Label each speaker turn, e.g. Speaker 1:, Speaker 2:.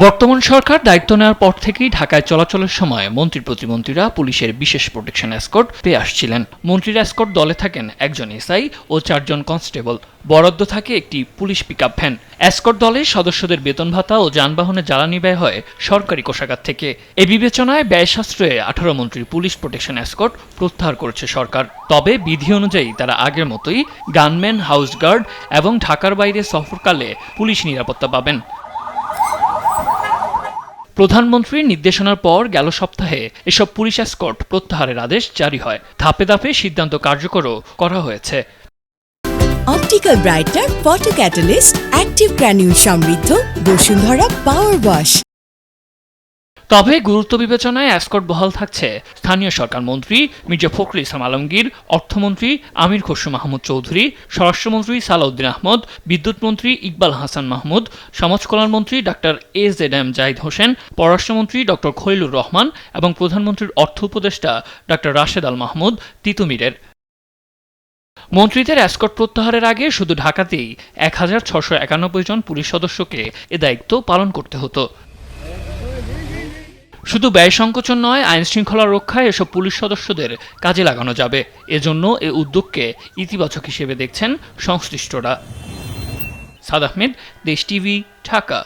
Speaker 1: বর্তমান সরকার দায়িত্ব নেওয়ার পর থেকেই ঢাকায় চলাচলের সময় মন্ত্রী প্রতিমন্ত্রীরা পুলিশের বিশেষ প্রোটেকশন এসকর্ট পেয়ে আসছিলেন। মন্ত্রীর এসকর্ট দলে থাকেন একজন এসআই ও 4 জন কনস্টেবল। বরাদ্দ থাকে একটি পুলিশ পিকআপ ভ্যান। এসকর্ট দলের সদস্যদের বেতন ভাতা ও যানবাহনে জ্বালানি ব্যয় হয় সরকারি কোষাগার থেকে। এ বিবেচনায় ব্যয় সাশ্রয়ে 18 মন্ত্রীর পুলিশ প্রোটেকশন এসকর্ট প্রত্যাহার করেছে সরকার। তবে বিধি অনুযায়ী তারা আগের মতোই গানম্যান, হাউস গার্ড এবং ঢাকার বাইরে সফরকালে পুলিশ নিরাপত্তা পাবেন। প্রধানমন্ত্রীর নির্দেশনার পর গেল সপ্তাহে এসব পুলিশ এসকর্ট প্রত্যাহারের আদেশ জারি হয়। ধাপে ধাপে সিদ্ধান্ত কার্যকরও করা হয়েছে।
Speaker 2: Optical brighter, photo catalyst, active granule সমৃদ্ধ বসুন্ধরা পাওয়ার ওয়াশ।
Speaker 1: তবে গুরুত্ব বিবেচনায় এসকর্ট বহাল থাকছে স্থানীয় সরকার মন্ত্রী মির্জা ফখরুল ইসলাম আলমগীর, অর্থমন্ত্রী আমির খসরু মাহমুদ চৌধুরী, স্বরাষ্ট্রমন্ত্রী সালাউদ্দিন আহমদ, বিদ্যুৎ মন্ত্রী ইকবাল হাসান মাহমুদ, সমাজ কল্যাণ মন্ত্রী ডাক্তার এজেডএম জাহিদ হোসেন, পররাষ্ট্রমন্ত্রী ডক্টর খলিলুর রহমান এবং প্রধানমন্ত্রীর অর্থ উপদেষ্টা ডাক্তার রাশেদ আল মাহমুদ তিতুমিরের। মন্ত্রীদের এসকর্ট প্রত্যাহারের আগে শুধু ঢাকাতেই 1691 জন পুলিশ সদস্যকে এ দায়িত্ব পালন করতে হতো। শুধু ব্যয় সংকোচন নয়, আইন শৃঙ্খলা রক্ষায় এসব পুলিশ সদস্যদের কাজে লাগানো যাবে। এজন্য এ উদ্যোগকে ইতিবাচক হিসেবে দেখছেন সংশ্লিষ্টরা। সাদ আহমেদ, দেশ টিভি, ঢাকা।